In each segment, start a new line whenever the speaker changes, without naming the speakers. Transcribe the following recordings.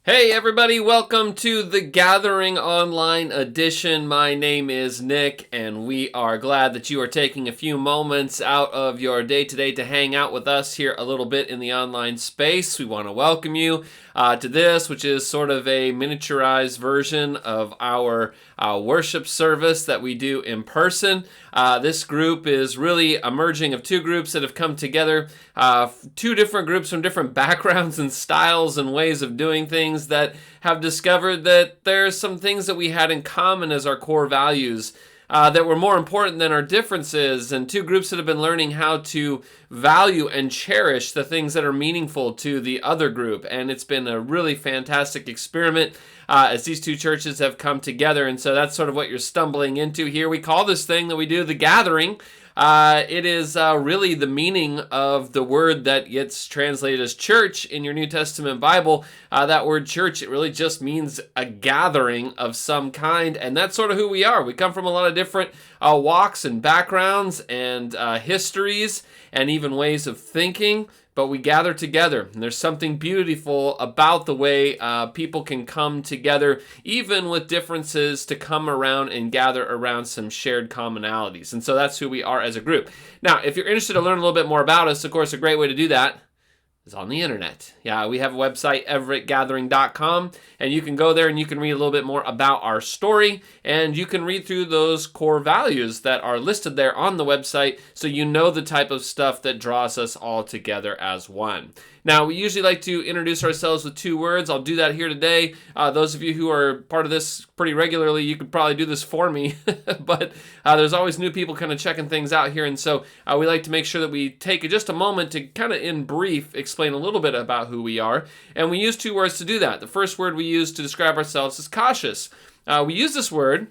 Hey everybody, welcome to the Gathering Online edition. My name is Nick, and we are glad that you are taking a few moments out of your day-to-day to hang out with us here a little bit in the online space. We want to welcome you to this, which is sort of a miniaturized version of our worship service that we do in person. This group is really a merging of two groups that have come together, two different groups from different backgrounds and styles and ways of doing things that have discovered that there's some things that we had in common as our core values that were more important than our differences, and two groups that have been learning how to value and cherish the things that are meaningful to the other group. And it's been a really fantastic experiment as these two churches have come together. And so that's sort of what you're stumbling into here. We call this thing that we do the gathering. It is really the meaning of the word that gets translated as church in your New Testament Bible. That word church, it really just means a gathering of some kind, and that's sort of who we are. We come from a lot of different walks and backgrounds and histories and even ways of thinking, but we gather together. And there's something beautiful about the way people can come together, even with differences, to come around and gather around some shared commonalities. And so that's who we are as a group. Now, if you're interested to learn a little bit more about us, of course, a great way to do that is on the internet. Yeah, we have a website, everettgathering.com, and you can go there and you can read a little bit more about our story, and you can read through those core values that are listed there on the website, so you know the type of stuff that draws us all together as one. Now, we usually like to introduce ourselves with two words. I'll do that here today. Those of you who are part of this pretty regularly, you could probably do this for me, but there's always new people kind of checking things out here, and so we like to make sure that we take just a moment to kind of, in brief, explain a little bit about who we are, and we use two words to do that. The first word we use to describe ourselves is cautious. We use this word.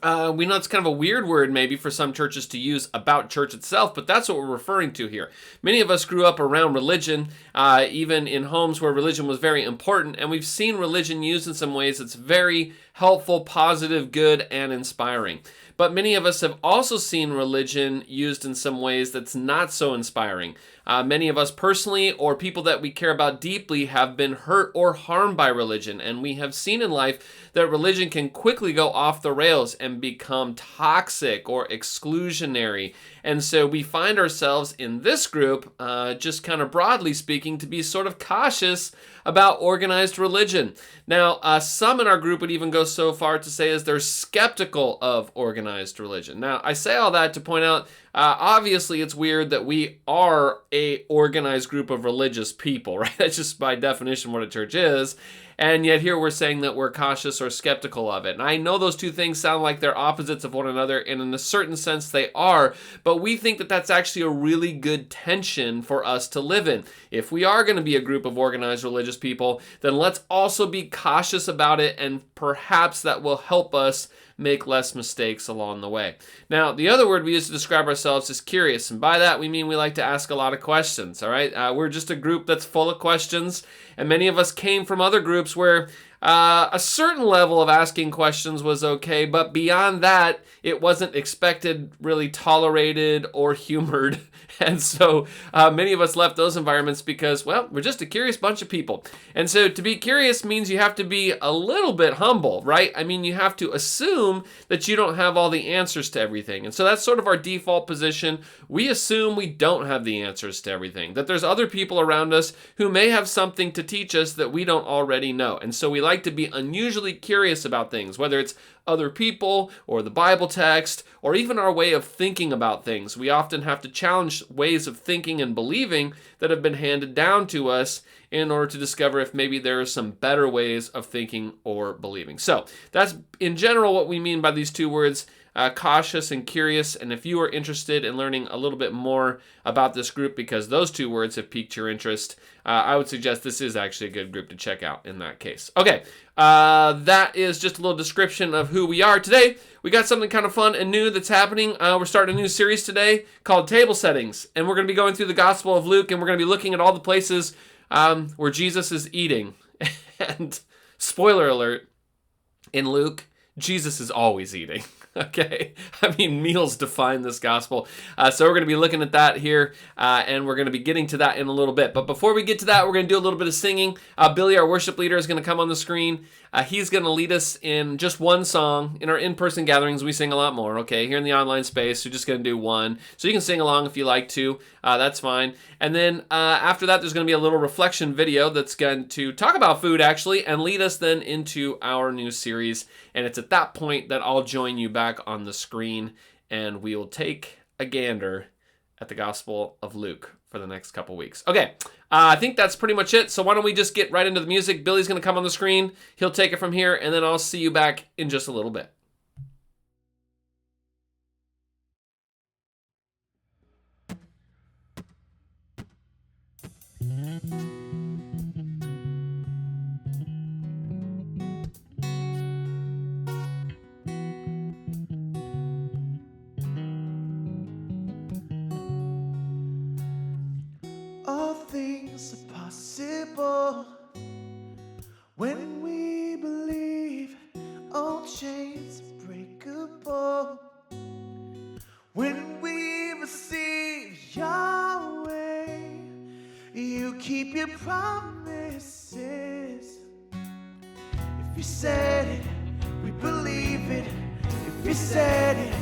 We know it's kind of a weird word maybe for some churches to use about church itself, but that's what we're referring to here. Many of us grew up around religion, even in homes where religion was very important, and we've seen religion used in some ways that's very helpful, positive, good, and inspiring. But many of us have also seen religion used in some ways that's not so inspiring. Many of us personally, or people that we care about deeply, have been hurt or harmed by religion, and we have seen in life that religion can quickly go off the rails and become toxic or exclusionary. And so we find ourselves in this group, just kind of broadly speaking, to be sort of cautious about organized religion. Now, some in our group would even go so far to say as they're skeptical of organized religion. Now, I say all that to point out, obviously it's weird that we are a organized group of religious people, right? That's just by definition what a church is. And yet here we're saying that we're cautious or skeptical of it. And I know those two things sound like they're opposites of one another, and in a certain sense they are, but we think that that's actually a really good tension for us to live in. If we are going to be a group of organized religious people, then let's also be cautious about it, and perhaps that will help us make less mistakes along the way. Now, the other word we use to describe ourselves is curious, and by that we mean we like to ask a lot of questions, all right? We're just a group that's full of questions, and many of us came from other groups where a certain level of asking questions was okay, but beyond that, it wasn't expected, really tolerated, or humored. And so many of us left those environments because, well, we're just a curious bunch of people. And so to be curious means you have to be a little bit humble, right? I mean, you have to assume that you don't have all the answers to everything. And so that's sort of our default position. We assume we don't have the answers to everything, that there's other people around us who may have something to teach us that we don't already know. And so we like to be unusually curious about things, whether it's other people or the Bible text or even our way of thinking about things. We often have to challenge ways of thinking and believing that have been handed down to us in order to discover if maybe there are some better ways of thinking or believing. So that's in general what we mean by these two words, cautious and curious. And if you are interested in learning a little bit more about this group, because those two words have piqued your interest, I would suggest this is actually a good group to check out in that case. Okay, that is just a little description of who we are. Today, we got something kind of fun and new that's happening. We're starting a new series today called Table Settings, and we're going to be going through the Gospel of Luke, and we're going to be looking at all the places where Jesus is eating. And spoiler alert, in Luke, Jesus is always eating. Okay, I mean, meals define this gospel. So we're going to be looking at that here, and we're going to be getting to that in a little bit. But before we get to that, we're going to do a little bit of singing. Billy, our worship leader, is going to come on the screen. He's going to lead us in just one song. In our in-person gatherings, we sing a lot more, okay? Here in the online space, we're just going to do one. So you can sing along if you like to. That's fine. And then after that, there's going to be a little reflection video that's going to talk about food, actually, and lead us then into our new series. And it's at that point that I'll join you back on the screen, and we will take a gander at the Gospel of Luke for the next couple weeks. Okay, I think that's pretty much it. So why don't we just get right into the music? Billy's going to come on the screen. He'll take it from here, and then I'll see you back in just a little bit.
All things are possible when we believe. All chains are breakable when we receive Yahweh. You keep your promises. If you said it, we believe it. If you said it,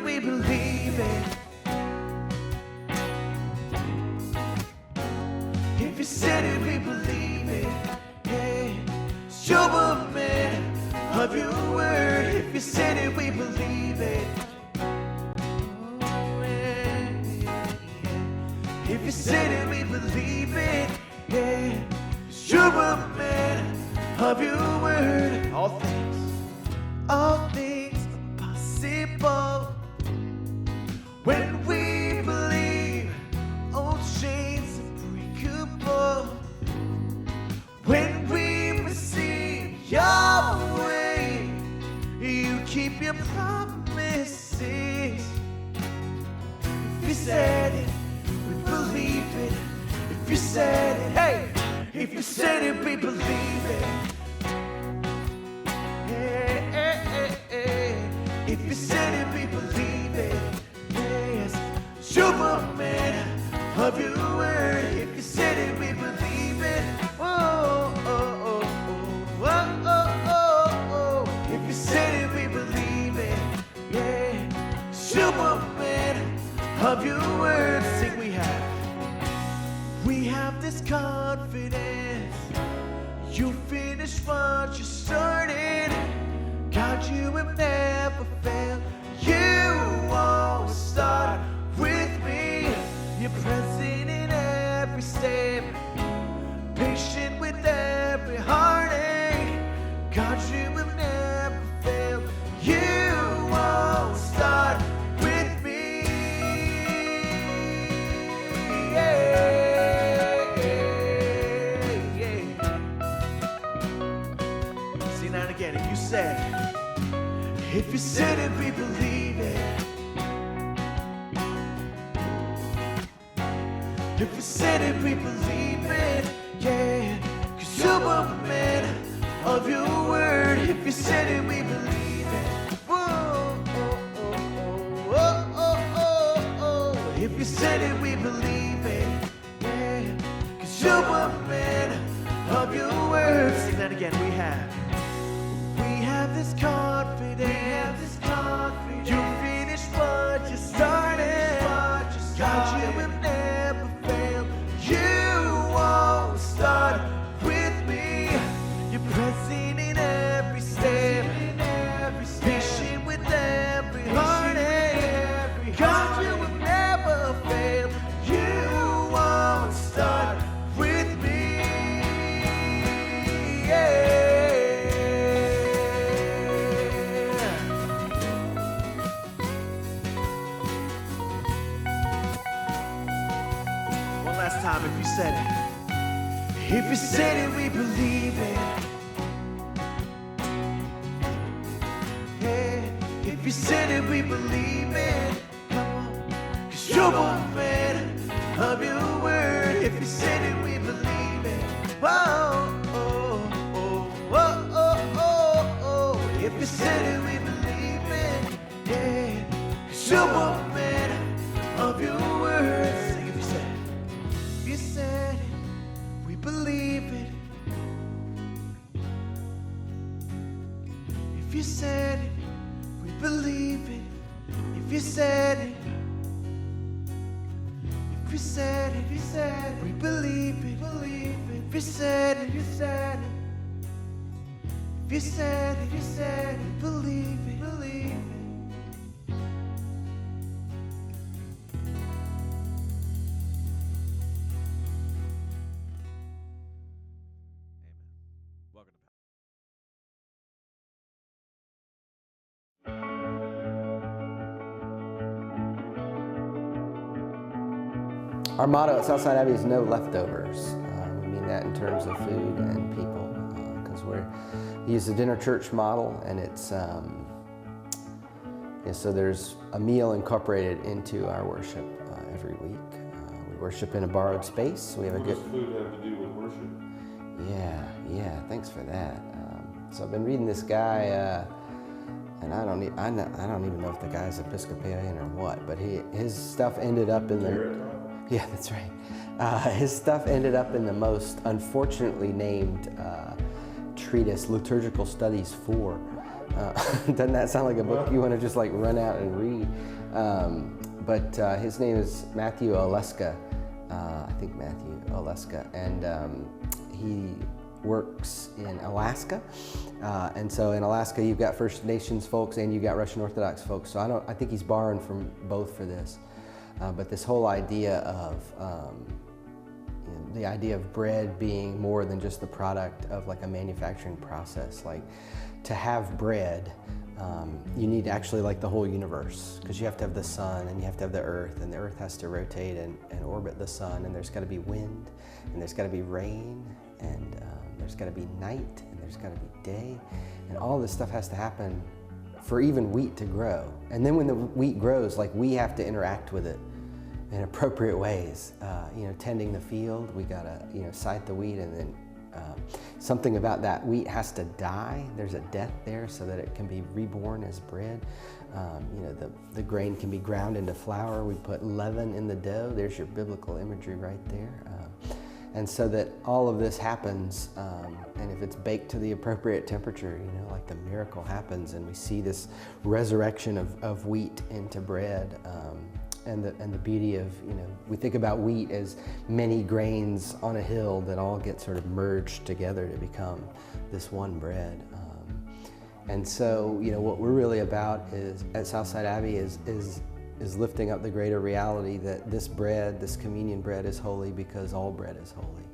we believe it. If you said it, we believe it. Yeah. Show a man of your word. If you said it, we believe it. Oh, yeah. If you said it, we believe it. Yeah. Show a man of your word. All things are possible when we believe. All chains are breakable when we receive Yahweh. You keep your promises. If you said it, we believe it. If you said it, hey, if you said it, we believe it. If you said it, we believe it. Yes, Superman of your word. If you said it, we believe it. Whoa, oh, oh, oh, oh, oh, oh, oh. If you said it, we believe it. Yeah, Superman of your word. Sing, we have this confidence. You finish what you started. God, you have never failed. You always start with me. You're present in every step, patient with every heartache. God, you have never failed. You always start with me. Yeah, yeah. See that again. If you said it, we believe it. If you said it, we believe it. Yeah, 'cause you're a man of your word. If you said it, we believe it. Whoa, oh, oh, oh, oh, oh, oh, oh. If you said it, we believe it. Yeah, 'cause you're a man of your word. Sing that again. We have this confidence. You finish what you started. God, you have never failed. You won't start with me. You're present in every step, patient with every heartache. God, you have never failed. You won't start with me. Yeah. Time if you said it. If you said it, we believe it. Yeah, if you said it, we believe it. Come on, 'cause you're a man of your word. If you said it, we believe it. Whoa, oh, oh, oh, oh, oh, oh. If you said it, we believe it. Superman of your words. Sing if you said it. If you said it, we believe it. If you said it, we believe it. If you said it, if you said it, we believe it. If you said it, you said it. If you said it, we believe it.
Our motto at Southside Abbey is no leftovers. We mean that in terms of food and people, because we use the dinner church model, and it's so there's a meal incorporated into our worship every week. We worship in a borrowed space. We have
What does food have to do with worship?
Yeah. Thanks for that. So I've been reading this guy. And I don't even know if the guy's Episcopalian or what, but his stuff ended up in the. Yeah, that's right. His stuff ended up in the most unfortunately named treatise, Liturgical Studies 4. Doesn't that sound like a book you want to just like run out and read? But his name is Matthew Oleska. I think Matthew Oleska, and he works in Alaska. And so in Alaska, you've got First Nations folks and you've got Russian Orthodox folks. So I think he's borrowing from both for this. But this whole idea of the idea of bread being more than just the product of like a manufacturing process. Like to have bread, you need actually like the whole universe, because you have to have the sun and you have to have the earth, and the earth has to rotate and orbit the sun, and there's got to be wind, and there's got to be rain, and there's got to be night, and there's got to be day, and all this stuff has to happen for even wheat to grow. And then when the wheat grows, like we have to interact with it in appropriate ways. Tending the field, we gotta sight the wheat, and then something about that wheat has to die. There's a death there so that it can be reborn as bread. The grain can be ground into flour. We put leaven in the dough. There's your biblical imagery right there. And so that all of this happens, and if it's baked to the appropriate temperature, like the miracle happens, and we see this resurrection of wheat into bread. And the beauty of, we think about wheat as many grains on a hill that all get sort of merged together to become this one bread. And so, what we're really about is at Southside Abbey is lifting up the greater reality that this bread, this communion bread, is holy because all bread is holy.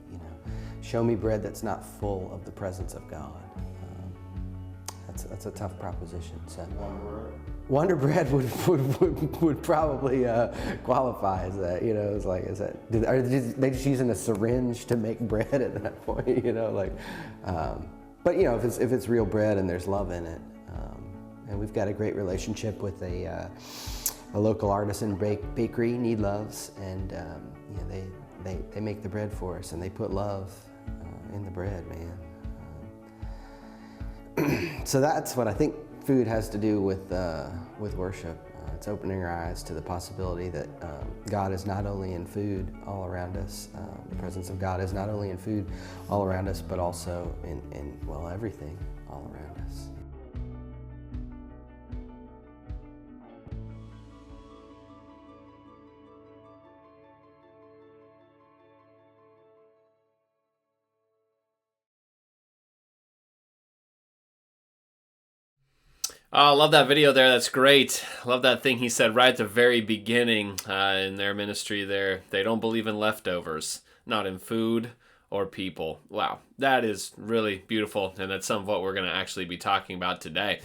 Show me bread that's not full of the presence of God. That's a tough proposition. So. Wonder Bread would probably qualify as that. It's like, are they just using a syringe to make bread at that point? But if it's real bread and there's love in it, and we've got a great relationship with a local artisan bakery, Need Loves, and they make the bread for us, and they put love in the bread, man. So that's what I think food has to do with worship. It's opening our eyes to the possibility that God is not only in food all around us. The presence of God is not only in food all around us, but also in everything all around us.
Oh, love that video there. That's great. Love that thing he said right at the very beginning in their ministry there. They don't believe in leftovers, not in food or people. Wow, that is really beautiful, and that's some of what we're going to actually be talking about today.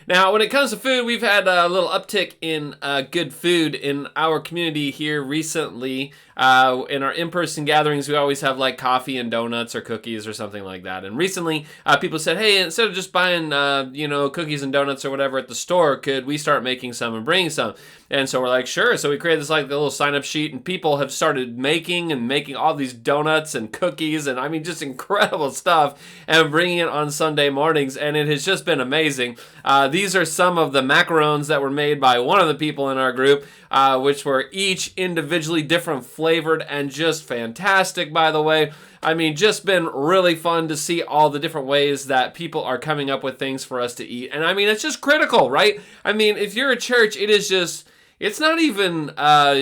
Now, when it comes to food, we've had a little uptick in good food in our community here recently. In our in-person gatherings, we always have like coffee and donuts or cookies or something like that. And recently, people said, hey, instead of just buying, cookies and donuts or whatever at the store, could we start making some and bringing some? And so we're like, sure. So we created this like the little sign-up sheet, and people have started making all these donuts and cookies, and I mean, just incredible stuff, and bringing it on Sunday mornings. And it has just been amazing. These are some of the macarons that were made by one of the people in our group, which were each individually different flavored and just fantastic, by the way. I mean, just been really fun to see all the different ways that people are coming up with things for us to eat. And I mean, it's just critical, right? I mean, if you're a church, it is just... It's not even, a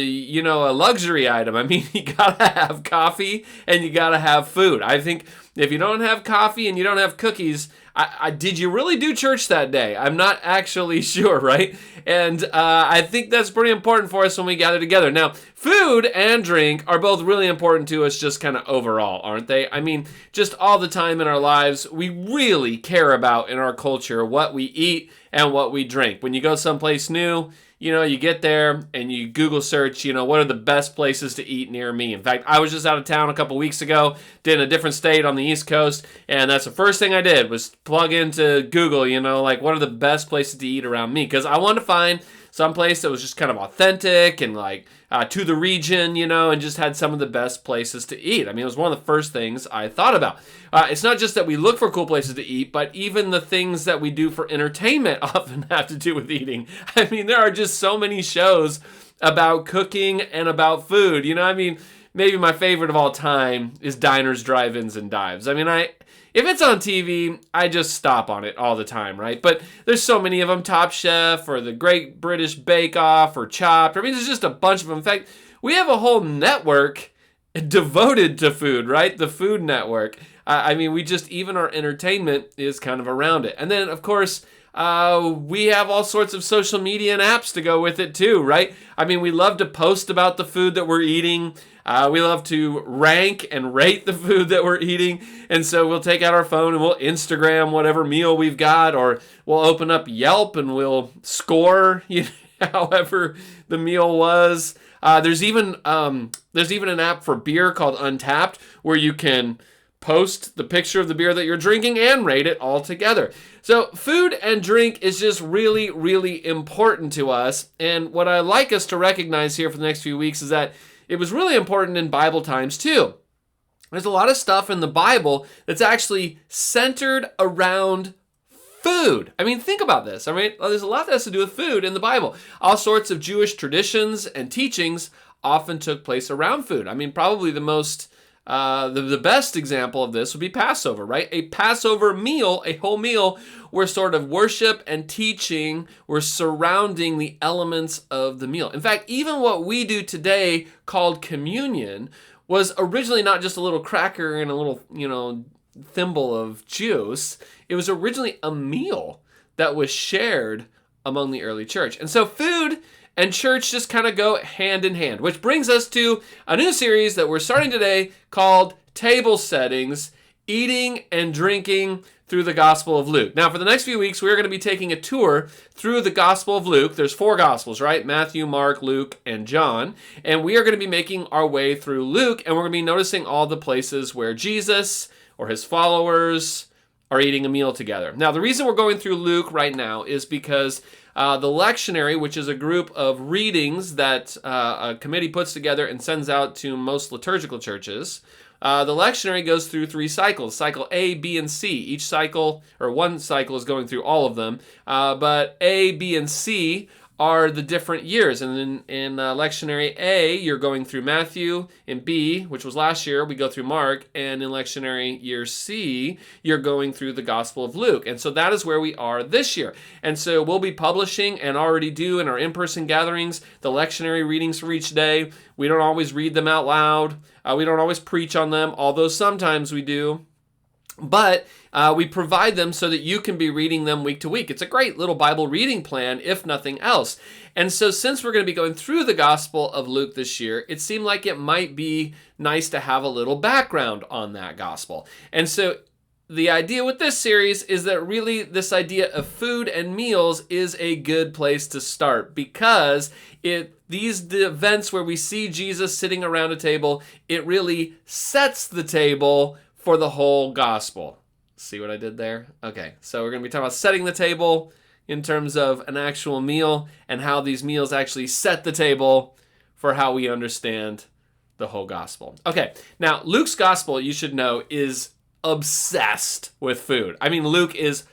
luxury item. I mean, you gotta have coffee and you gotta have food. I think if you don't have coffee and you don't have cookies, did you really do church that day? I'm not actually sure, right? And I think that's pretty important for us when we gather together. Now, food and drink are both really important to us just kind of overall, aren't they? I mean, just all the time in our lives, we really care about in our culture what we eat and what we drink. When you go someplace new, you get there and you Google search, what are the best places to eat near me. In fact, I was just out of town a couple weeks ago, did in a different state on the East Coast, and that's the first thing I did was plug into Google, what are the best places to eat around me? Because I wanted to find some place that was just kind of authentic and to the region, and just had some of the best places to eat. I mean, it was one of the first things I thought about. It's not just that we look for cool places to eat, but even the things that we do for entertainment often have to do with eating. I mean, there are just so many shows about cooking and about food. I mean, maybe my favorite of all time is Diners, Drive-Ins, and Dives. I mean, if it's on TV, I just stop on it all the time, right? But there's so many of them, Top Chef or the Great British Bake Off or Chopped. I mean, there's just a bunch of them. In fact, we have a whole network devoted to food, right? The Food Network. I mean, even our entertainment is kind of around it. And then, of course, we have all sorts of social media and apps to go with it too, right? I mean, we love to post about the food that we're eating. We love to rank and rate the food that we're eating. And so we'll take out our phone and we'll Instagram whatever meal we've got, or we'll open up Yelp and we'll score, however the meal was. There's even an app for beer called Untapped where you can post the picture of the beer that you're drinking and rate it all together. So food and drink is just really, really important to us. And what I like us to recognize here for the next few weeks is that it was really important in Bible times too. There's a lot of stuff in the Bible that's actually centered around food. I mean, think about this. I mean, there's a lot that has to do with food in the Bible. All sorts of Jewish traditions and teachings often took place around food. I mean, probably the best example of this would be Passover, right? A Passover meal, a whole meal where sort of worship and teaching were surrounding the elements of the meal. In fact, even what we do today called communion was originally not just a little cracker and a little, thimble of juice. It was originally a meal that was shared among the early church. And so food and church just kind of go hand in hand, which brings us to a new series that we're starting today called Table Settings, Eating and Drinking Through the Gospel of Luke. Now, for the next few weeks, we're going to be taking a tour through the Gospel of Luke. There's 4 Gospels, right? Matthew, Mark, Luke, and John. And we are going to be making our way through Luke, and we're going to be noticing all the places where Jesus or his followers are eating a meal together. Now, the reason we're going through Luke right now is because the lectionary, which is a group of readings that a committee puts together and sends out to most liturgical churches, the lectionary goes through 3 cycles, cycle A, B, and C. Each cycle, or one cycle, is going through all of them, but A, B, and C are the different years. And then in lectionary A, you're going through Matthew. In B, which was last year, we go through Mark. And in lectionary year C, you're going through the Gospel of Luke. And so that is where we are this year. And so we'll be publishing, and already do in our in-person gatherings, the lectionary readings for each day. We don't always read them out loud. We don't always preach on them, although sometimes we do. But we provide them so that you can be reading them week to week. It's a great little Bible reading plan, if nothing else. And so since we're going to be going through the Gospel of Luke this year, it seemed like it might be nice to have a little background on that Gospel. And so the idea with this series is that really this idea of food and meals is a good place to start, because the events where we see Jesus sitting around a table, it really sets the table for the whole gospel. See what I did there? Okay, so we're going to be talking about setting the table in terms of an actual meal, and how these meals actually set the table for how we understand the whole gospel. Okay, now Luke's gospel, you should know, is obsessed with food. I mean, Luke is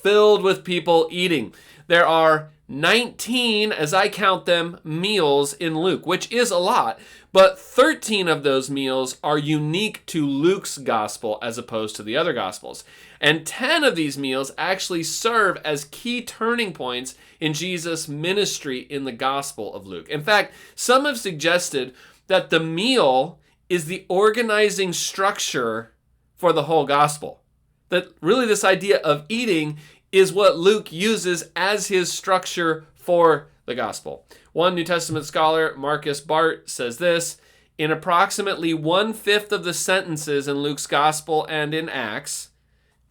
filled with people eating. There are 19, as I count them, meals in Luke, which is a lot, but 13 of those meals are unique to Luke's gospel as opposed to the other gospels. And 10 of these meals actually serve as key turning points in Jesus' ministry in the gospel of Luke. In fact, some have suggested that the meal is the organizing structure for the whole gospel. That really this idea of eating is what Luke uses as his structure for the gospel. One New Testament scholar, Marcus Bart, says this: in approximately 1/5 of the sentences in Luke's gospel and in Acts,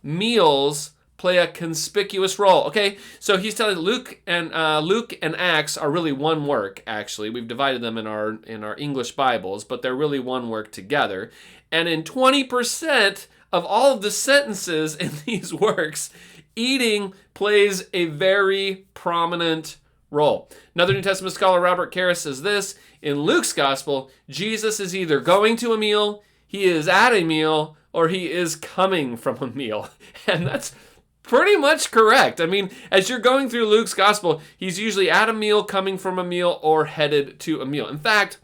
meals play a conspicuous role. Okay, so he's telling Luke and Acts are really one work. Actually, we've divided them in our English Bibles, but they're really one work together. And in 20% of all of the sentences in these works, eating plays a very prominent role. Another New Testament scholar, Robert Karras, says this: in Luke's gospel, Jesus is either going to a meal, he is at a meal, or he is coming from a meal. And that's pretty much correct. I mean, as you're going through Luke's gospel, he's usually at a meal, coming from a meal, or headed to a meal. In fact,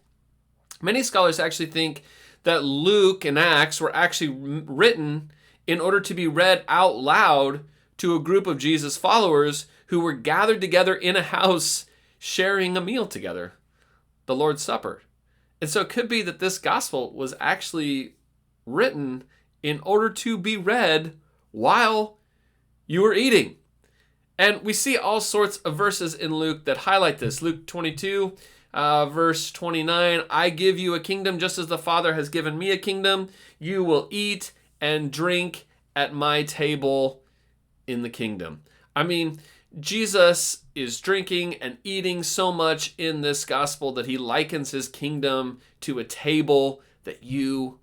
many scholars actually think that Luke and Acts were actually written in order to be read out loud to a group of Jesus followers who were gathered together in a house sharing a meal together, the Lord's Supper. And so it could be that this gospel was actually written in order to be read while you were eating. And we see all sorts of verses in Luke that highlight this. Luke 22, verse 29, I give you a kingdom just as the Father has given me a kingdom. You will eat and drink at my table in the kingdom. I mean, Jesus is drinking and eating so much in this gospel that he likens his kingdom to a table that you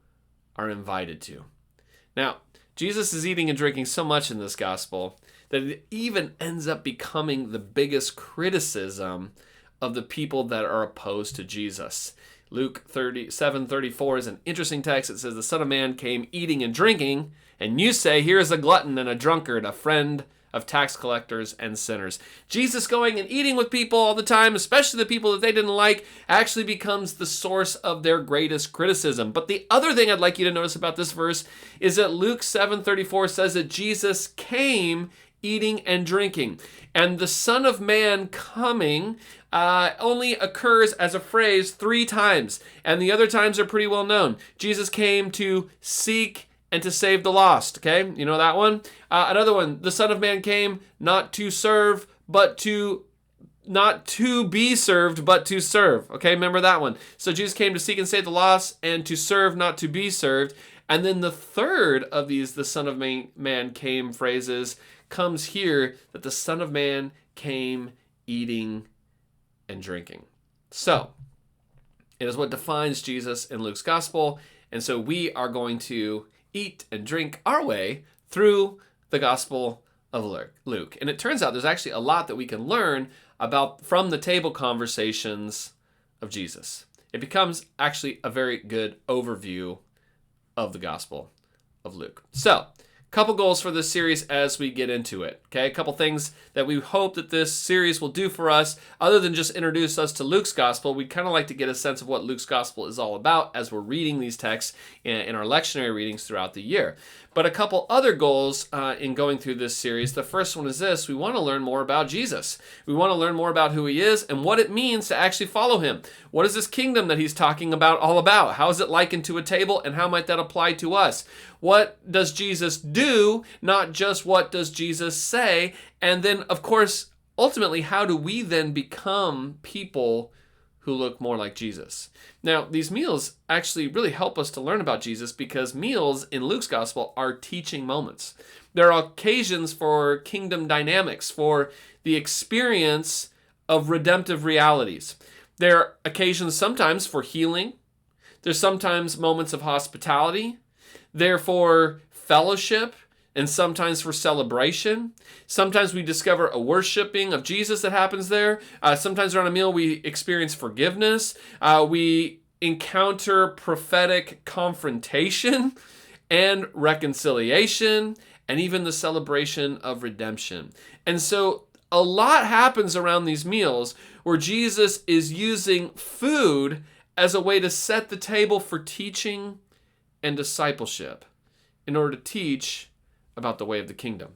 are invited to. Now, Jesus is eating and drinking so much in this gospel that it even ends up becoming the biggest criticism of the people that are opposed to Jesus. Luke 7:34 is an interesting text. It says, the Son of Man came eating and drinking, and you say, here is a glutton and a drunkard, a friend of tax collectors and sinners. Jesus going and eating with people all the time, especially the people that they didn't like, actually becomes the source of their greatest criticism. But the other thing I'd like you to notice about this verse is that Luke 7:34 says that Jesus came eating and drinking. And the Son of Man coming only occurs as a phrase 3 times. And the other times are pretty well known. Jesus came to seek and to save the lost. Okay, you know that one? Another one, the Son of Man came not to serve, but not to be served, but to serve. Okay, remember that one. So Jesus came to seek and save the lost, and to serve, not to be served. And then the third of these, the Son of Man came phrases, comes here, that the Son of Man came eating and drinking. So, it is what defines Jesus in Luke's gospel, and so we are going to eat and drink our way through the gospel of Luke. And it turns out there's actually a lot that we can learn about from the table conversations of Jesus. It becomes actually a very good overview of the gospel of Luke. So, couple goals for this series as we get into it. Okay, a couple things that we hope that this series will do for us, other than just introduce us to Luke's gospel. We'd kind of like to get a sense of what Luke's gospel is all about as we're reading these texts in our lectionary readings throughout the year. But a couple other goals in going through this series. The first one is this: we want to learn more about Jesus. We want to learn more about who he is and what it means to actually follow him. What is this kingdom that he's talking about all about? How is it likened to a table, and how might that apply to us? What does Jesus do, not just what does Jesus say? And then, of course, ultimately, how do we then become people who look more like Jesus? Now, these meals actually really help us to learn about Jesus, because meals in Luke's gospel are teaching moments. They're occasions for kingdom dynamics, for the experience of redemptive realities. They're occasions sometimes for healing. There's sometimes moments of hospitality. They're for fellowship, and sometimes for celebration. Sometimes we discover a worshiping of Jesus that happens there. Sometimes around a meal we experience forgiveness. We encounter prophetic confrontation and reconciliation and even the celebration of redemption. And so a lot happens around these meals where Jesus is using food as a way to set the table for teaching and discipleship in order to teach about the way of the kingdom.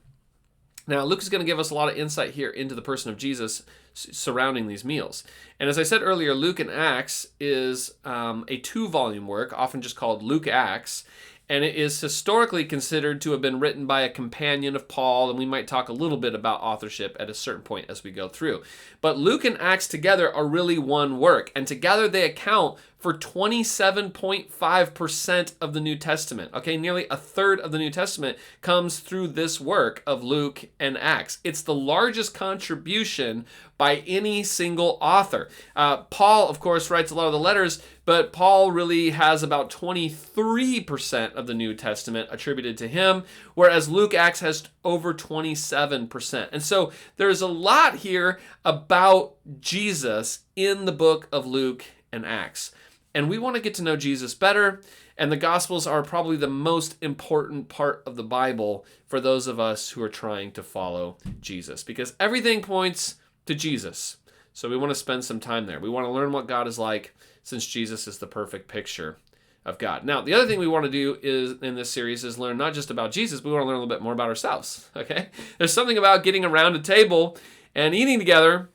Now, Luke is going to give us a lot of insight here into the person of Jesus surrounding these meals. And as I said earlier, Luke and Acts is a 2-volume work, often just called Luke Acts, and it is historically considered to have been written by a companion of Paul, and we might talk a little bit about authorship at a certain point as we go through. But Luke and Acts together are really one work, and together they account for 27.5% of the New Testament. Okay, nearly a third of the New Testament comes through this work of Luke and Acts. It's the largest contribution by any single author. Paul, of course, writes a lot of the letters, but Paul really has about 23% of the New Testament attributed to him, whereas Luke Acts has over 27%. And so there's a lot here about Jesus in the book of Luke and Acts. And we want to get to know Jesus better, and the Gospels are probably the most important part of the Bible for those of us who are trying to follow Jesus, because everything points to Jesus. So we want to spend some time there. We want to learn what God is like, since Jesus is the perfect picture of God. Now, the other thing we want to do is in this series is learn not just about Jesus, but we want to learn a little bit more about ourselves. Okay? There's something about getting around a table and eating together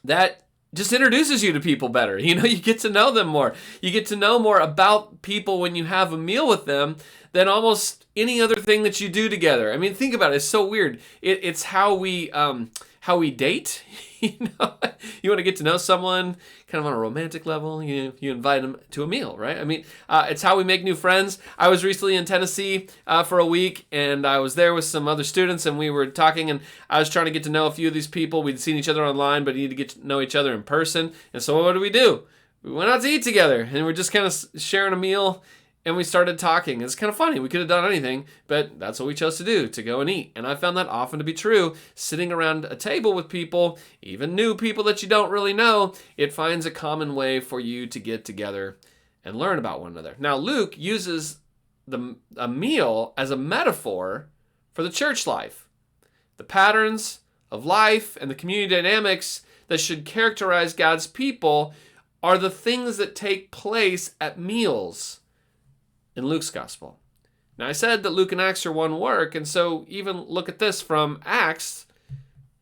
that just introduces you to people better. You get to know them more. You get to know more about people when you have a meal with them than almost any other thing that you do together. I mean, think about it. It's so weird. It's how we date. You want to get to know someone kind of on a romantic level. You invite them to a meal, right? I mean, it's how we make new friends. I was recently in Tennessee for a week, and I was there with some other students, and we were talking, and I was trying to get to know a few of these people. We'd seen each other online, but needed to get to know each other in person. And so what do? We went out to eat together, and we're just kind of sharing a meal, and we started talking. It's kind of funny. We could have done anything, but that's what we chose to do, to go and eat. And I found that often to be true. Sitting around a table with people, even new people that you don't really know, it finds a common way for you to get together and learn about one another. Now, Luke uses a meal as a metaphor for the church life. The patterns of life and the community dynamics that should characterize God's people are the things that take place at meals in Luke's gospel. Now, I said that Luke and Acts are one work, and so even look at this from Acts.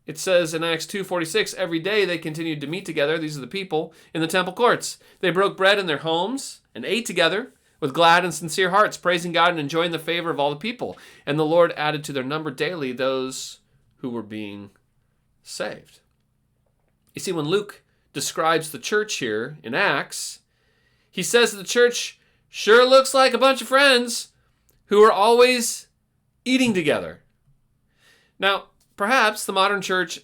It says in Acts 2:46, every day they continued to meet together, these are the people, in the temple courts. They broke bread in their homes and ate together with glad and sincere hearts, praising God and enjoying the favor of all the people. And the Lord added to their number daily those who were being saved. You see, when Luke describes the church here in Acts, he says that the church sure looks like a bunch of friends who are always eating together. Now, perhaps the modern church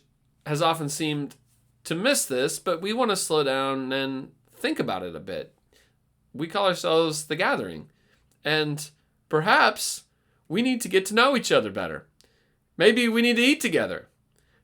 has often seemed to miss this, but we want to slow down and think about it a bit. We call ourselves the gathering, and perhaps we need to get to know each other better. Maybe we need to eat together.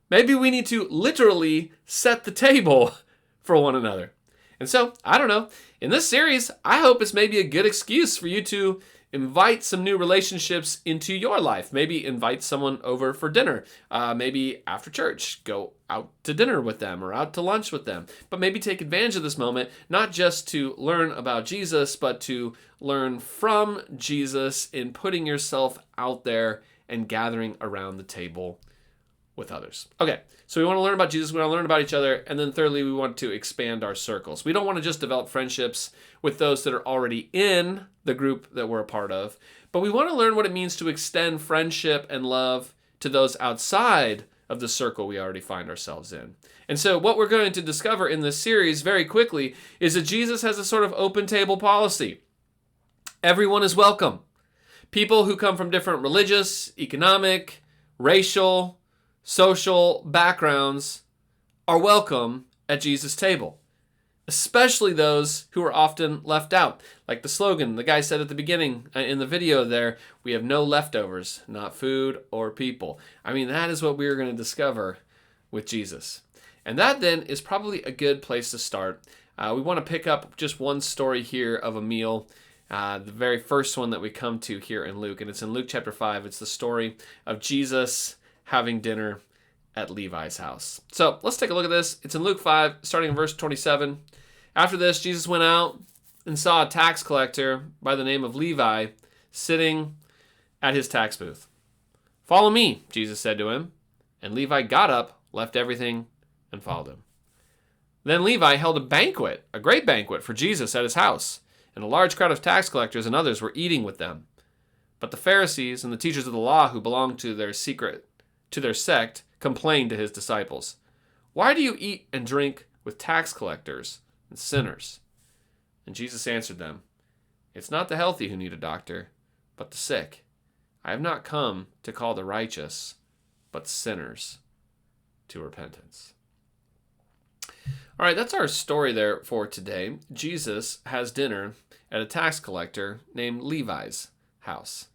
Maybe we need to literally set the table for one another. And so, I don't know, in this series, I hope it's maybe a good excuse for you to invite some new relationships into your life. Maybe invite someone over for dinner. Maybe after church, go out to dinner with them or out to lunch with them. But maybe take advantage of this moment, not just to learn about Jesus, but to learn from Jesus in putting yourself out there and gathering around the table with others. Okay, so we want to learn about Jesus, we want to learn about each other, and then thirdly, we want to expand our circles. We don't want to just develop friendships with those that are already in the group that we're a part of, but we want to learn what it means to extend friendship and love to those outside of the circle we already find ourselves in. And so what we're going to discover in this series very quickly is that Jesus has a sort of open table policy. Everyone is welcome. People who come from different religious, economic, racial, social backgrounds are welcome at Jesus' table, especially those who are often left out. Like the slogan the guy said at the beginning in the video there, we have no leftovers, not food or people. I mean, that is what we're going to discover with Jesus. And that then is probably a good place to start. We want to pick up just one story here of a meal The very first one that we come to here in Luke, and it's in Luke chapter 5. It's the story of Jesus having dinner at Levi's house. So let's take a look at this. It's in Luke 5, starting in verse 27. After this, Jesus went out and saw a tax collector by the name of Levi sitting at his tax booth. "Follow me," Jesus said to him. And Levi got up, left everything, and followed him. Then Levi held a great banquet for Jesus at his house, and a large crowd of tax collectors and others were eating with them. But the Pharisees and the teachers of the law who belonged to their sect complained to his disciples, "Why do you eat and drink with tax collectors and sinners?" And Jesus answered them, "It's not the healthy who need a doctor, but the sick. I have not come to call the righteous, but sinners to repentance." All right, that's our story there for today. Jesus has dinner at a tax collector named Levi's house.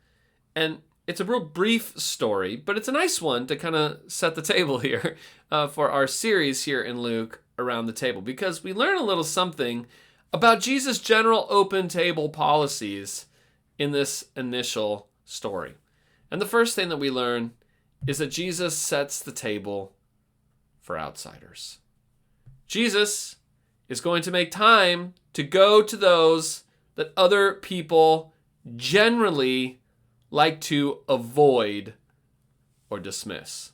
And it's a real brief story, but it's a nice one to kind of set the table here for our series here in Luke Around the Table, because we learn a little something about Jesus' general open table policies in this initial story. And the first thing that we learn is that Jesus sets the table for outsiders. Jesus is going to make time to go to those that other people generally like to avoid or dismiss.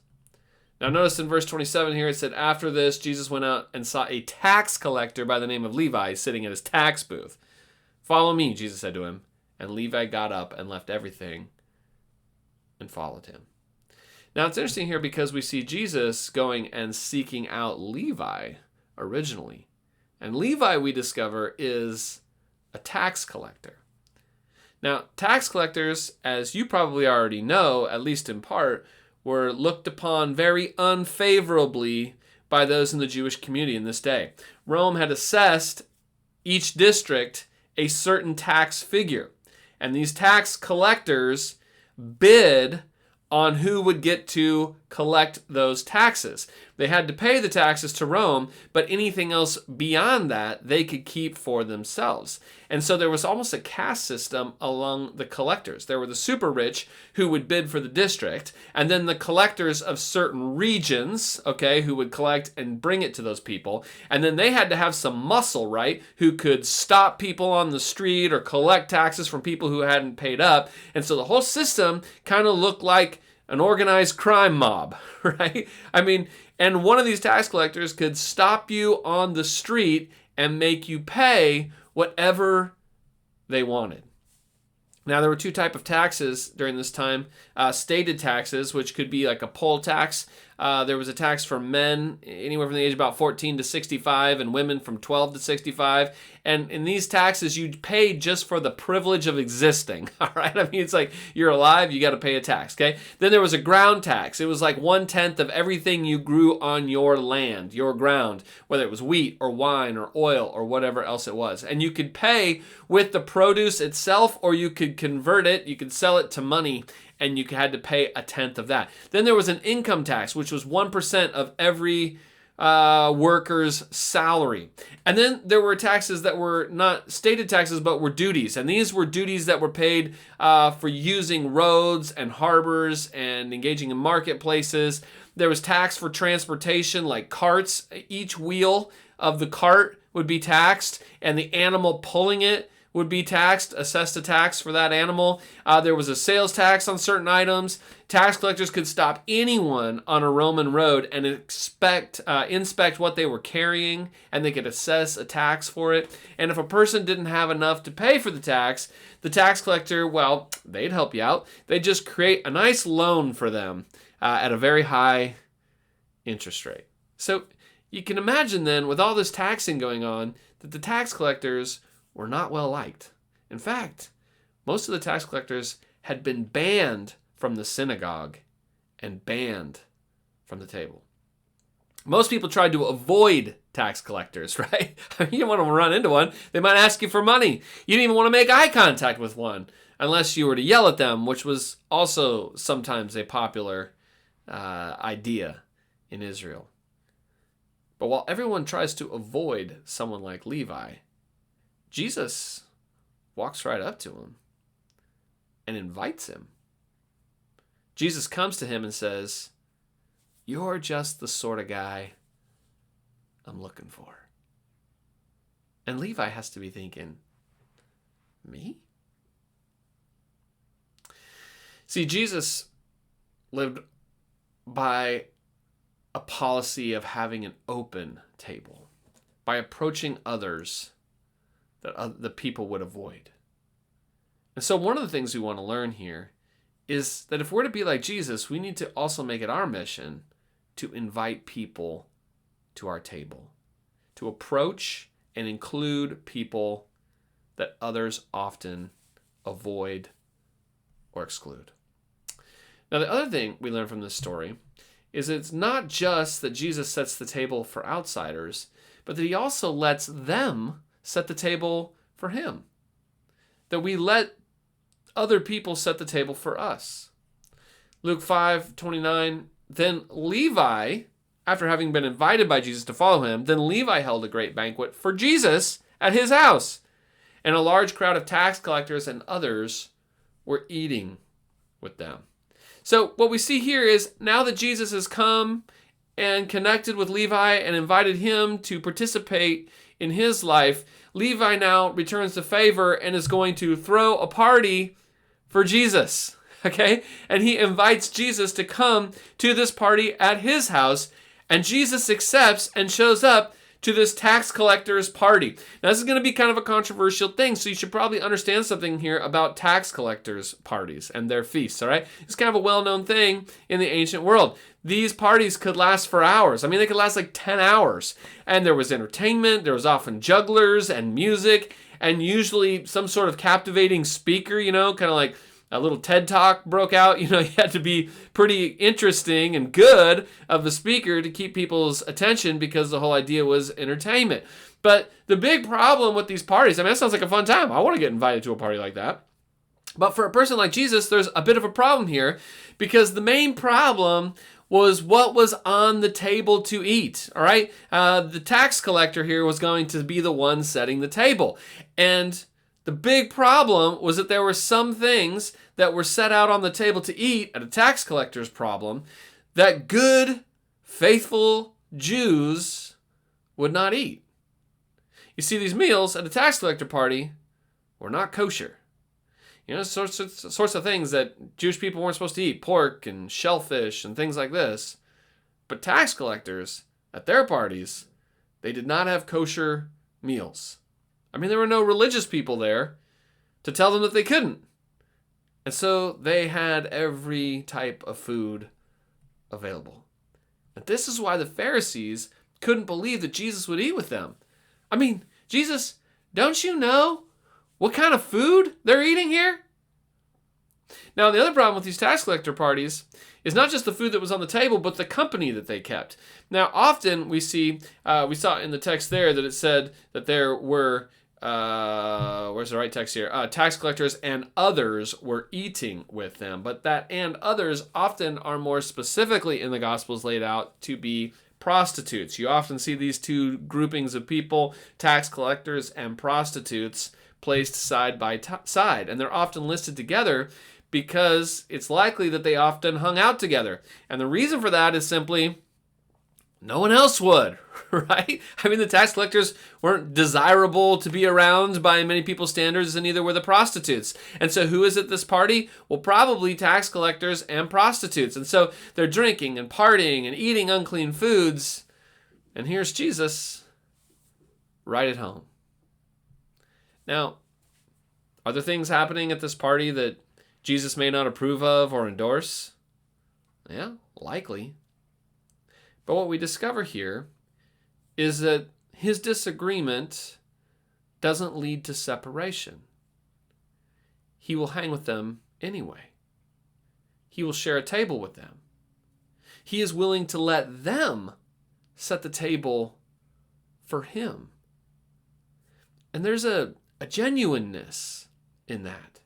Now notice in verse 27 here, it said, after this, Jesus went out and saw a tax collector by the name of Levi sitting at his tax booth. "Follow me," Jesus said to him. And Levi got up and left everything and followed him. Now it's interesting here because we see Jesus going and seeking out Levi originally. And Levi, we discover, is a tax collector. Now, tax collectors, as you probably already know, at least in part, were looked upon very unfavorably by those in the Jewish community in this day. Rome had assessed each district a certain tax figure, and these tax collectors bid on who would get to collect those taxes. They had to pay the taxes to Rome, but anything else beyond that, they could keep for themselves. And so there was almost a caste system among the collectors. There were the super rich who would bid for the district, and then the collectors of certain regions, okay, who would collect and bring it to those people. And then they had to have some muscle, right, who could stop people on the street or collect taxes from people who hadn't paid up. And so the whole system kind of looked like an organized crime mob, right? I mean, and one of these tax collectors could stop you on the street and make you pay whatever they wanted. Now, there were two types of taxes during this time. Stated taxes, which could be like a poll tax. There was a tax for men anywhere from the age of about 14 to 65 and women from 12 to 65. And in these taxes, you paid just for the privilege of existing, all right? I mean, it's like you're alive, you got to pay a tax, okay? Then there was a ground tax. It was like 1/10 of everything you grew on your land, your ground, whether it was wheat or wine or oil or whatever else it was. And you could pay with the produce itself, or you could convert it, you could sell it to money, and you had to pay 1/10 of that. Then there was an income tax, which was 1% of every worker's salary. And then there were taxes that were not stated taxes, but were duties. And these were duties that were paid for using roads and harbors and engaging in marketplaces. There was tax for transportation, like carts. Each wheel of the cart would be taxed, and the animal pulling it would be taxed, assessed a tax for that animal. There was a sales tax on certain items. Tax collectors could stop anyone on a Roman road and inspect what they were carrying, and they could assess a tax for it. And if a person didn't have enough to pay for the tax collector, well, they'd help you out. They'd just create a nice loan for them at a very high interest rate. So you can imagine then, with all this taxing going on, that the tax collectors were not well liked. In fact, most of the tax collectors had been banned from the synagogue and banned from the table. Most people tried to avoid tax collectors, right? You didn't want to run into one. They might ask you for money. You didn't even want to make eye contact with one unless you were to yell at them, which was also sometimes a popular idea in Israel. But while everyone tries to avoid someone like Levi, Jesus walks right up to him and invites him. Jesus comes to him and says, "You're just the sort of guy I'm looking for." And Levi has to be thinking, me? See, Jesus lived by a policy of having an open table, by approaching others that the people would avoid. And so one of the things we want to learn here is that if we're to be like Jesus, we need to also make it our mission to invite people to our table, to approach and include people that others often avoid or exclude. Now, the other thing we learn from this story is it's not just that Jesus sets the table for outsiders, but that he also lets them set the table for him. That we let other people set the table for us. Luke 5:29, then Levi, after having been invited by Jesus to follow him, then Levi held a great banquet for Jesus at his house. And a large crowd of tax collectors and others were eating with them. So what we see here is now that Jesus has come and connected with Levi and invited him to participate in his life, Levi now returns the favor and is going to throw a party for Jesus, okay? And he invites Jesus to come to this party at his house, and Jesus accepts and shows up to this tax collector's party. Now, this is going to be kind of a controversial thing, so you should probably understand something here about tax collectors' parties and their feasts, all right? It's kind of a well-known thing in the ancient world. These parties could last for hours. I mean, they could last like 10 hours. And there was entertainment, there was often jugglers and music, and usually some sort of captivating speaker, kind of like a little TED Talk broke out. You had to be pretty interesting and good of the speaker to keep people's attention because the whole idea was entertainment. But the big problem with these parties, that sounds like a fun time. I want to get invited to a party like that. But for a person like Jesus, there's a bit of a problem here because the main problem was what was on the table to eat, all right? The tax collector here was going to be the one setting the table. And the big problem was that there were some things that were set out on the table to eat at a tax collector's problem that good, faithful Jews would not eat. You see, these meals at a tax collector party were not kosher. Sorts of things that Jewish people weren't supposed to eat, pork and shellfish and things like this. But tax collectors, at their parties, they did not have kosher meals. There were no religious people there to tell them that they couldn't. And so they had every type of food available. And this is why the Pharisees couldn't believe that Jesus would eat with them. Jesus, don't you know what kind of food they're eating here? Now, the other problem with these tax collector parties is not just the food that was on the table, but the company that they kept. Now, often we saw in the text there that it said that there were, where's the right text here? Tax collectors and others were eating with them. But that and others often are more specifically in the Gospels laid out to be prostitutes. You often see these two groupings of people, tax collectors and prostitutes, placed side by side. And they're often listed together because it's likely that they often hung out together. And the reason for that is simply no one else would, right? The tax collectors weren't desirable to be around by many people's standards, and neither were the prostitutes. And so who is at this party? Well, probably tax collectors and prostitutes. And so they're drinking and partying and eating unclean foods. And here's Jesus right at home. Now, are there things happening at this party that Jesus may not approve of or endorse? Yeah, likely. But what we discover here is that his disagreement doesn't lead to separation. He will hang with them anyway. He will share a table with them. He is willing to let them set the table for him. And there's a genuineness in that.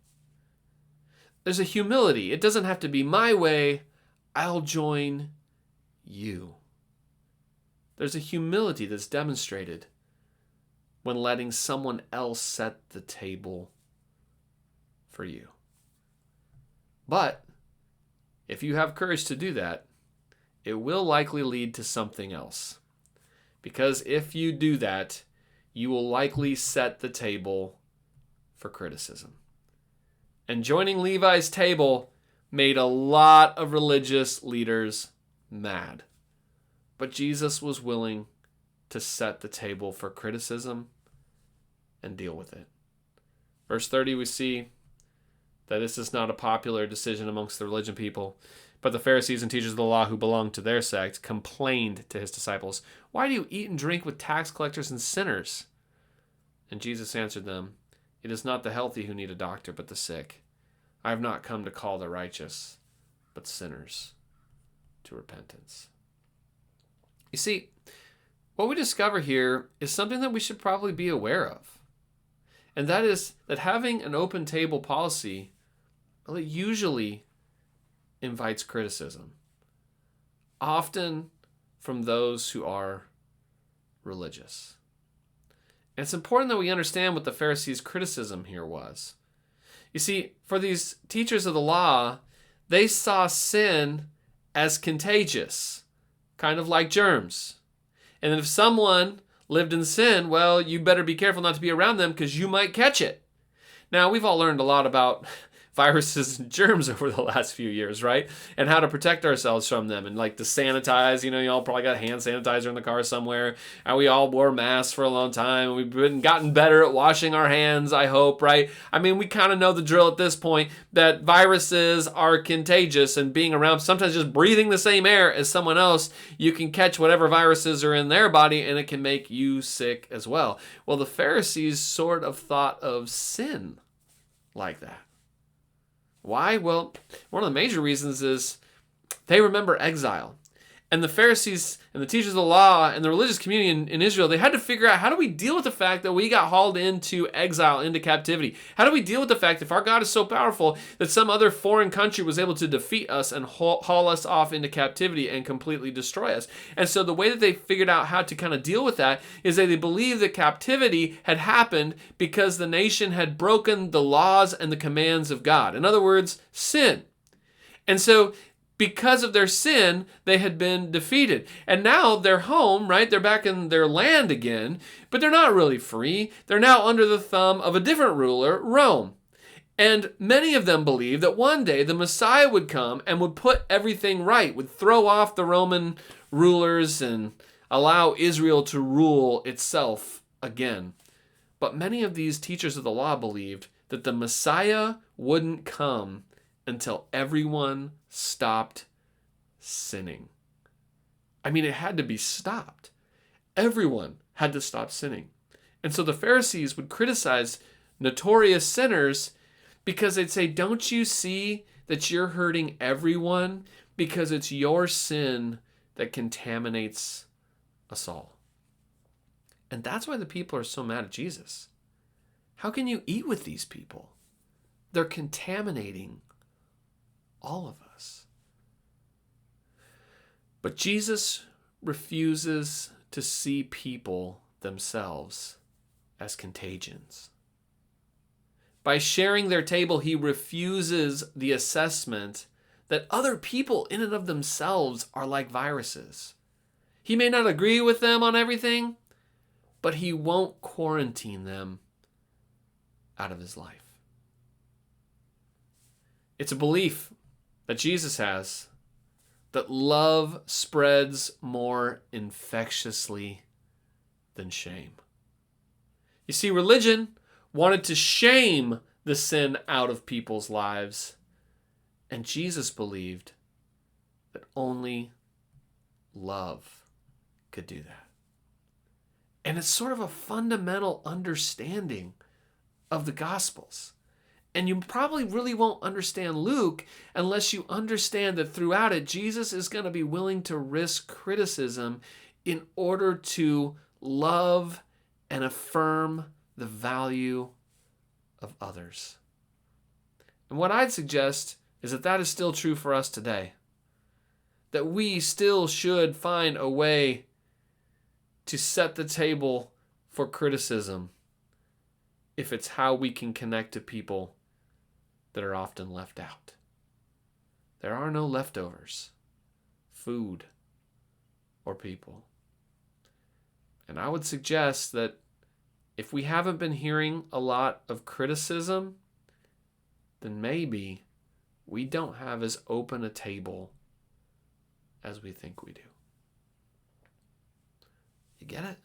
There's a humility. It doesn't have to be my way. I'll join you. There's a humility that's demonstrated when letting someone else set the table for you. But if you have courage to do that, it will likely lead to something else. Because if you do that, you will likely set the table for criticism. And joining Levi's table made a lot of religious leaders mad. But Jesus was willing to set the table for criticism and deal with it. Verse 30, we see that this is not a popular decision amongst the religion people. But the Pharisees and teachers of the law who belonged to their sect complained to his disciples, "Why do you eat and drink with tax collectors and sinners?" And Jesus answered them, "It is not the healthy who need a doctor, but the sick. I have not come to call the righteous, but sinners to repentance." You see, what we discover here is something that we should probably be aware of. And that is that having an open table policy, well, it usually invites criticism, often from those who are religious. And it's important that we understand what the Pharisees' criticism here was. You see, for these teachers of the law, they saw sin as contagious, kind of like germs. And if someone lived in sin, well, you better be careful not to be around them because you might catch it. Now, we've all learned a lot about viruses and germs over the last few years, right? And how to protect ourselves from them, and like to sanitize. You all probably got hand sanitizer in the car somewhere, and we all wore masks for a long time. We've gotten better at washing our hands, I hope, right? I mean, we kind of know the drill at this point that viruses are contagious, and being around, sometimes just breathing the same air as someone else, you can catch whatever viruses are in their body, and it can make you sick as well. Well, the Pharisees sort of thought of sin like that. Why? Well, one of the major reasons is they remember exile. And the Pharisees and the teachers of the law and the religious community in Israel, they had to figure out, how do we deal with the fact that we got hauled into exile, into captivity? How do we deal with the fact that if our God is so powerful that some other foreign country was able to defeat us and haul us off into captivity and completely destroy us? And so the way that they figured out how to kind of deal with that is that they believed that captivity had happened because the nation had broken the laws and the commands of God. In other words, sin. And so because of their sin, they had been defeated. And now they're home, right? They're back in their land again, but they're not really free. They're now under the thumb of a different ruler, Rome. And many of them believe that one day the Messiah would come and would put everything right, would throw off the Roman rulers and allow Israel to rule itself again. But many of these teachers of the law believed that the Messiah wouldn't come until everyone stopped sinning. I mean, it had to be stopped. Everyone had to stop sinning. And so the Pharisees would criticize notorious sinners because they'd say, "Don't you see that you're hurting everyone because it's your sin that contaminates us all?" And that's why the people are so mad at Jesus. How can you eat with these people? They're contaminating all of us. But Jesus refuses to see people themselves as contagions. By sharing their table, he refuses the assessment that other people in and of themselves are like viruses. He may not agree with them on everything, but he won't quarantine them out of his life. It's a belief that Jesus has that love spreads more infectiously than shame. You see, religion wanted to shame the sin out of people's lives, and Jesus believed that only love could do that. And it's sort of a fundamental understanding of the Gospels. And you probably really won't understand Luke unless you understand that throughout it, Jesus is going to be willing to risk criticism in order to love and affirm the value of others. And what I'd suggest is that that is still true for us today. That we still should find a way to set the table for criticism if it's how we can connect to people that are often left out. There are no leftovers, food or people. And I would suggest that if we haven't been hearing a lot of criticism, then maybe we don't have as open a table as we think we do. You get it?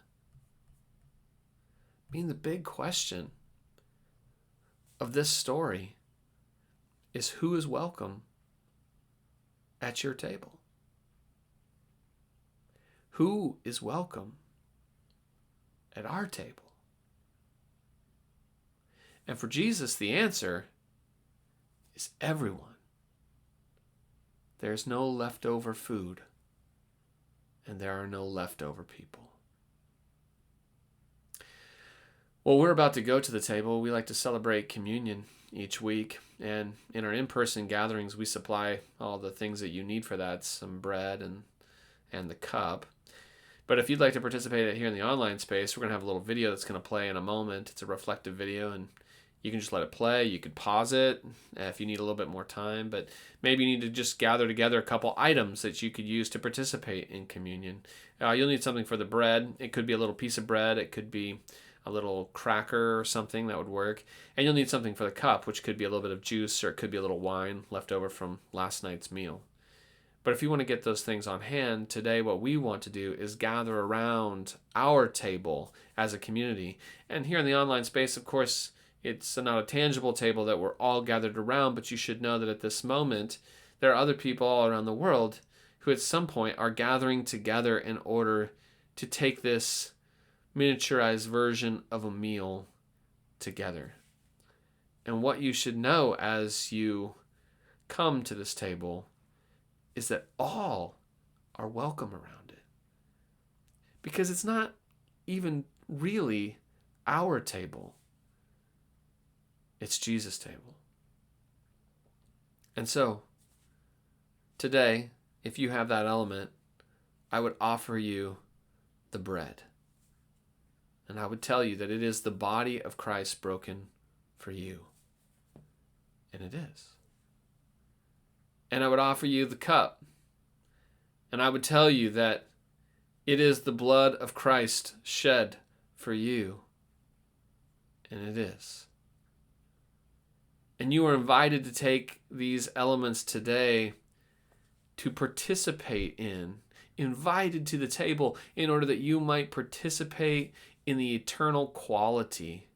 I mean, the big question of this story is who is welcome at your table? Who is welcome at our table? And for Jesus, the answer is everyone. There's no leftover food, and there are no leftover people. Well, we're about to go to the table. We like to celebrate communion each week, and in our in-person gatherings, we supply all the things that you need for that, some bread and the cup. But if you'd like to participate here in the online space, we're going to have a little video that's going to play in a moment. It's a reflective video, and you can just let it play. You could pause it if you need a little bit more time, but maybe you need to just gather together a couple items that you could use to participate in communion. You'll need something for the bread. It could be a little piece of bread. It could be a little cracker or something that would work. And you'll need something for the cup, which could be a little bit of juice, or it could be a little wine left over from last night's meal. But if you want to get those things on hand, today what we want to do is gather around our table as a community. And here in the online space, of course, it's not a tangible table that we're all gathered around, but you should know that at this moment, there are other people all around the world who at some point are gathering together in order to take this miniaturized version of a meal together. And what you should know as you come to this table is that all are welcome around it. Because it's not even really our table. It's Jesus' table. And so, today, if you have that element, I would offer you the bread. And I would tell you that it is the body of Christ broken for you. And it is. And I would offer you the cup. And I would tell you that it is the blood of Christ shed for you. And it is. And you are invited to take these elements today to participate in, invited to the table in order that you might participate in the eternal quality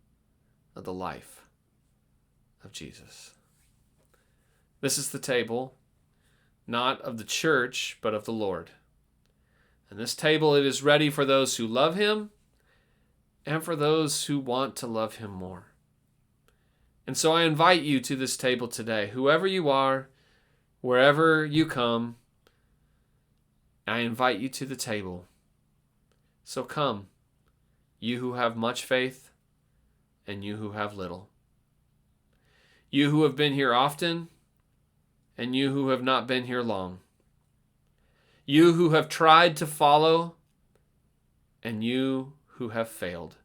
of the life of Jesus. This is the table, not of the church, but of the Lord. And this table, it is ready for those who love him and for those who want to love him more. And so I invite you to this table today, whoever you are, wherever you come, I invite you to the table. So come, you who have much faith and you who have little. You who have been here often and you who have not been here long. You who have tried to follow and you who have failed.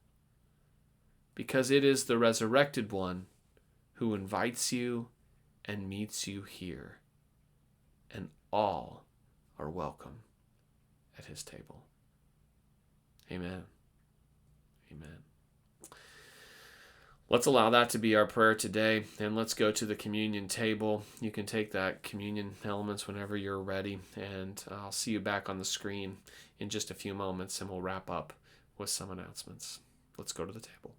Because it is the resurrected one who invites you and meets you here. And all are welcome at his table. Amen. Amen. Let's allow that to be our prayer today, and let's go to the communion table. You can take that communion elements whenever you're ready, and I'll see you back on the screen in just a few moments, and we'll wrap up with some announcements. Let's go to the table.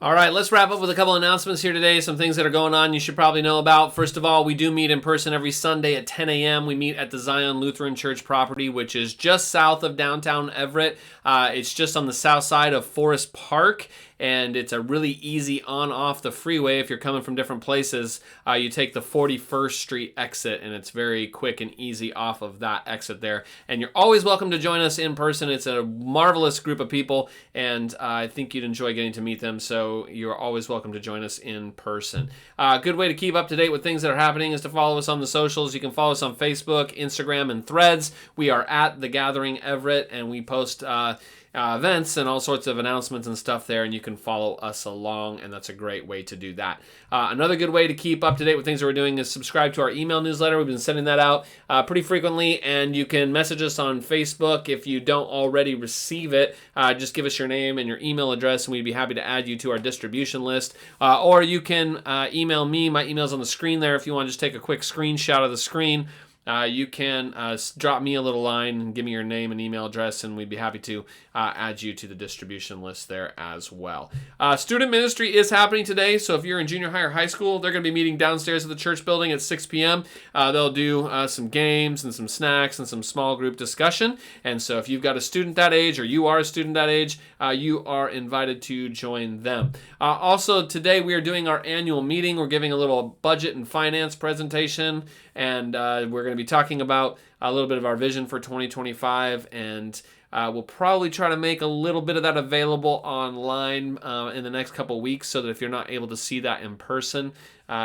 All right, let's wrap up with a couple announcements here today. Some things that are going on you should probably know about. First of all, we do meet in person every Sunday at 10 a.m. We meet at the Zion Lutheran Church property, which is just south of downtown Everett. It's just on the south side of Forest Park, and it's a really easy on-off the freeway. If you're coming from different places, you take the 41st Street exit, and it's very quick and easy off of that exit there. And you're always welcome to join us in person. It's a marvelous group of people, and I think you'd enjoy getting to meet them, so you're always welcome to join us in person. A good way to keep up to date with things that are happening is to follow us on the socials. You can follow us on Facebook, Instagram, and Threads. We are at The Gathering Everett, and we post events and all sorts of announcements and stuff there, and you can follow us along, and that's a great way to do that. Another good way to keep up to date with things that we're doing is subscribe to our email newsletter. We've been sending that out pretty frequently, and you can message us on Facebook if you don't already receive it. Just give us your name and your email address, and we'd be happy to add you to our distribution list. Or you can email me. My email's on the screen there if you want to just take a quick screenshot of the screen. You can drop me a little line and give me your name and email address, and we'd be happy to add you to the distribution list there as well. Student ministry is happening today, so if you're in junior high or high school, they're going to be meeting downstairs at the church building at 6 p.m. They'll do some games and some snacks and some small group discussion, and so if you've got a student that age or you are a student that age, you are invited to join them. Also, today we are doing our annual meeting. We're giving a little budget and finance presentation, and we're going to be talking about a little bit of our vision for 2025, and we'll probably try to make a little bit of that available online in the next couple weeks, so that if you're not able to see that in person,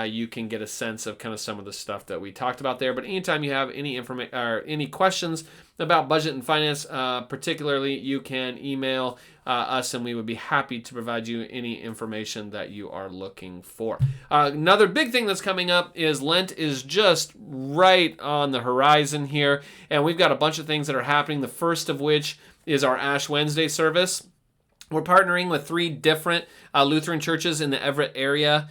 you can get a sense of kind of some of the stuff that we talked about there. But anytime you have any information or any questions about budget and finance, particularly, you can email us, and we would be happy to provide you any information that you are looking for. Another big thing that's coming up is Lent is just right on the horizon here, and we've got a bunch of things that are happening, the first of which is our Ash Wednesday service. We're partnering with 3 different Lutheran churches in the Everett area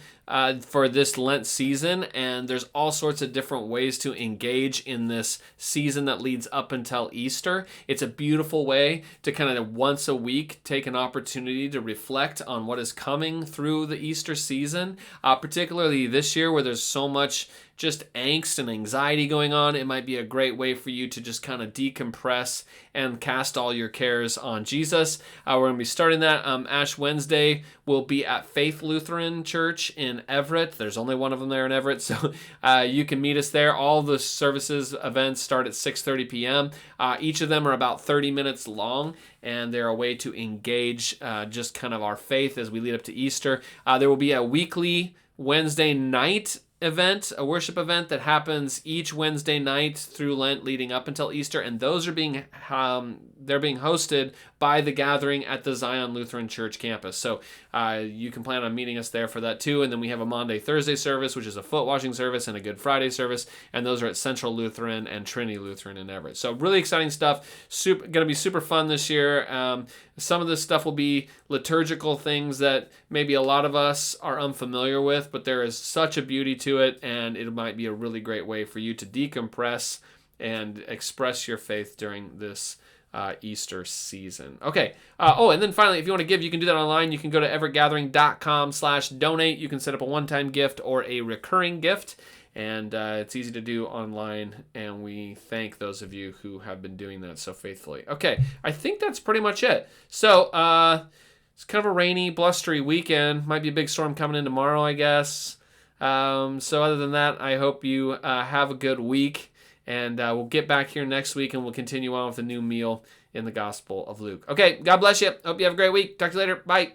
for this Lent season, and there's all sorts of different ways to engage in this season that leads up until Easter. It's a beautiful way to kind of once a week take an opportunity to reflect on what is coming through the Easter season, particularly this year where there's so much just angst and anxiety going on. It might be a great way for you to just kind of decompress and cast all your cares on Jesus. We're going to be starting that. Ash Wednesday will be at Faith Lutheran Church in Everett. There's only one of them there in Everett, so you can meet us there. All the services, events start at 6:30 p.m. Each of them are about 30 minutes long, and they're a way to engage just kind of our faith as we lead up to Easter. There will be a weekly Wednesday night event, a worship event that happens each Wednesday night through Lent leading up until Easter, and those are being hosted by The Gathering at the Zion Lutheran Church campus. So you can plan on meeting us there for that too. And then we have a Maundy Thursday service, which is a foot washing service, and a Good Friday service, and those are at Central Lutheran and Trinity Lutheran in Everett. So really exciting stuff. Going to be super fun this year. Some of this stuff will be liturgical things that maybe a lot of us are unfamiliar with, but there is such a beauty to it, and it might be a really great way for you to decompress and express your faith during this Easter season. Okay. And then finally, if you want to give, you can do that online. You can go to everettgathering.com/donate. You can set up a one-time gift or a recurring gift, and it's easy to do online, and we thank those of you who have been doing that so faithfully. Okay, I think that's pretty much it. So it's kind of a rainy, blustery weekend. Might be a big storm coming in tomorrow, I guess. So other than that, I hope you have a good week, and we'll get back here next week, and we'll continue on with a new meal in the Gospel of Luke. Okay, God bless you. Hope you have a great week. Talk to you later. Bye.